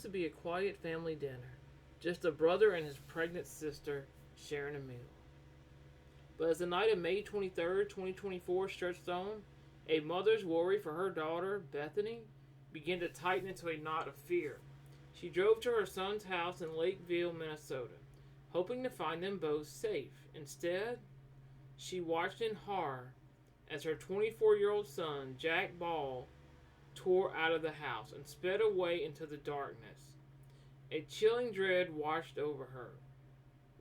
to be a quiet family dinner, just a brother and his pregnant sister sharing a meal. But as the night of May 23rd, 2024 stretched on, a mother's worry for her daughter, Bethany, began to tighten into a knot of fear. She drove to her son's house in Lakeville, Minnesota, hoping to find them both safe. Instead, she watched in horror as her 24-year-old son, Jack Ball, tore out of the house and sped away into the darkness. A chilling dread washed over her.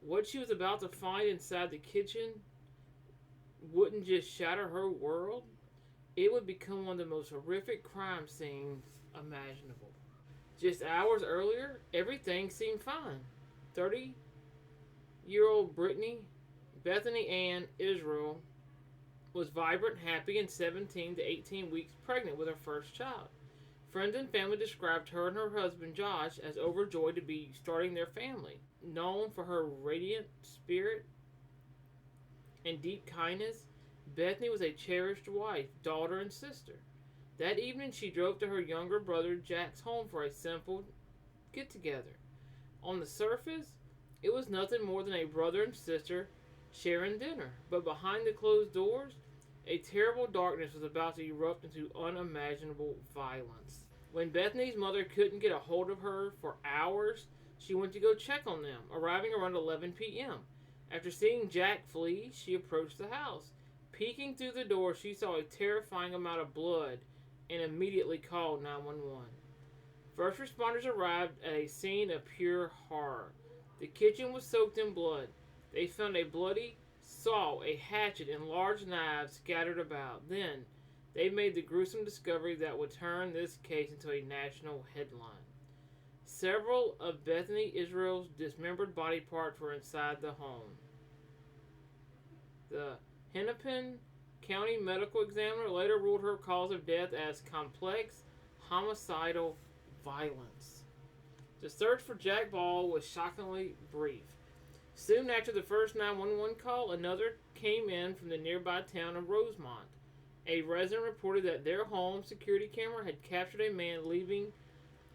What she was about to find inside the kitchen wouldn't just shatter her world, it would become one of the most horrific crime scenes imaginable. Just hours earlier, everything seemed fine. 30-year-old Bethany Ann Israel, was vibrant, happy, and 17 to 18 weeks pregnant with her first child. Friends and family described her and her husband Josh as overjoyed to be starting their family. Known for her radiant spirit and deep kindness, Bethany was a cherished wife, daughter, and sister. That evening, she drove to her younger brother Jack's home for a simple get-together. On the surface, it was nothing more than a brother and sister sharing dinner, but behind the closed doors, a terrible darkness was about to erupt into unimaginable violence. When Bethany's mother couldn't get a hold of her for hours, she went to go check on them, arriving around 11 p.m. After seeing Jack flee, she approached the house. Peeking through the door, she saw a terrifying amount of blood and immediately called 911. First responders arrived at a scene of pure horror. The kitchen was soaked in blood. They found a bloody saw, a hatchet, and large knives scattered about. Then, they made the gruesome discovery that would turn this case into a national headline. Several of Bethany Israel's dismembered body parts were inside the home. The Hennepin County Medical Examiner later ruled her cause of death as complex homicidal violence. The search for Jack Ball was shockingly brief. Soon after the first 911 call, another came in from the nearby town of Rosemont. A resident reported that their home security camera had captured a man leaving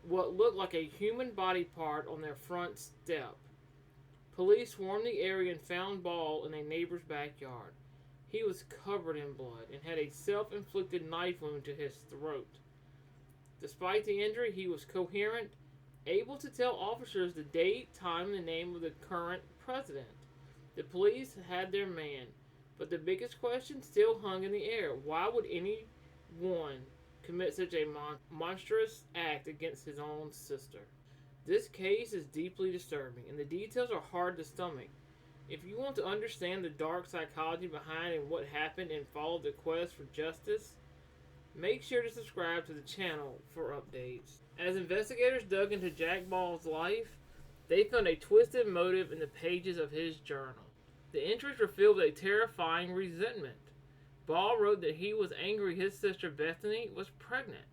what looked like a human body part on their front step. Police swarmed the area and found Ball in a neighbor's backyard. He was covered in blood and had a self-inflicted knife wound to his throat. Despite the injury, he was coherent, able to tell officers the date, time, and the name of the current president. The police had their man, but the biggest question still hung in the air. Why would anyone commit such a monstrous act against his own sister? This case is deeply disturbing, and the details are hard to stomach. If you want to understand the dark psychology behind and what happened and follow the quest for justice, make sure to subscribe to the channel for updates. As investigators dug into Jack Ball's life, they found a twisted motive in the pages of his journal. The entries revealed a terrifying resentment. Ball wrote that he was angry his sister Bethany was pregnant,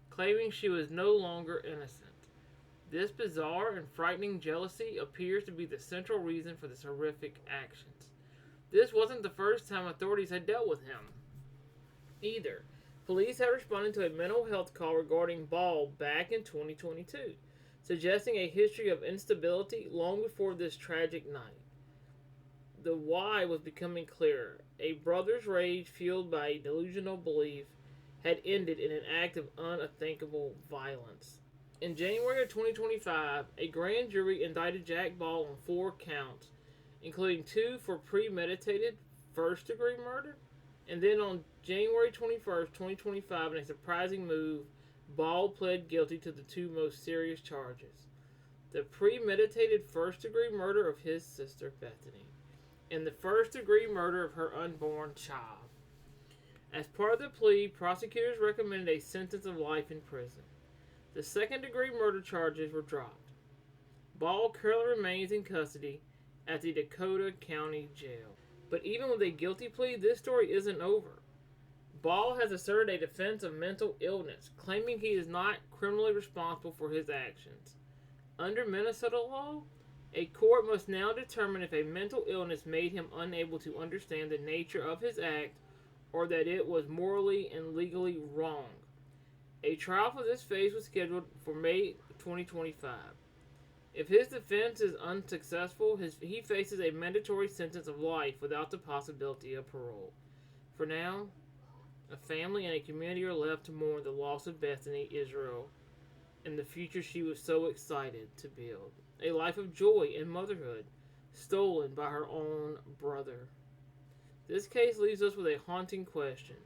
claiming she was no longer innocent. This bizarre and frightening jealousy appears to be the central reason for this horrific actions. This wasn't the first time authorities had dealt with him, either. Police had responded to a mental health call regarding Ball back in 2022, suggesting a history of instability long before this tragic night. The why was becoming clearer. A brother's rage, fueled by a delusional belief, had ended in an act of unthinkable violence. In January of 2025, a grand jury indicted Jack Ball on 4 counts, including 2 for premeditated first-degree murder. And then on January 21st, 2025, in a surprising move, Ball pled guilty to the 2 most serious charges: the premeditated first-degree murder of his sister Bethany, and the first-degree murder of her unborn child. As part of the plea, prosecutors recommended a sentence of life in prison. The second-degree murder charges were dropped. Ball currently remains in custody at the Dakota County Jail. But even with a guilty plea, this story isn't over. Ball has asserted a defense of mental illness, claiming he is not criminally responsible for his actions. Under Minnesota law, a court must now determine if a mental illness made him unable to understand the nature of his act or that it was morally and legally wrong. A trial for this case was scheduled for May 2025. If his defense is unsuccessful, he faces a mandatory sentence of life without the possibility of parole. For now, a family and a community are left to mourn the loss of Bethany Israel and the future she was so excited to build. A life of joy and motherhood, stolen by her own brother. This case leaves us with a haunting question.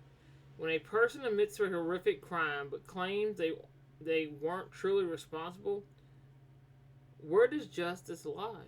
When a person admits to a horrific crime but claims they weren't truly responsible, where does justice lie?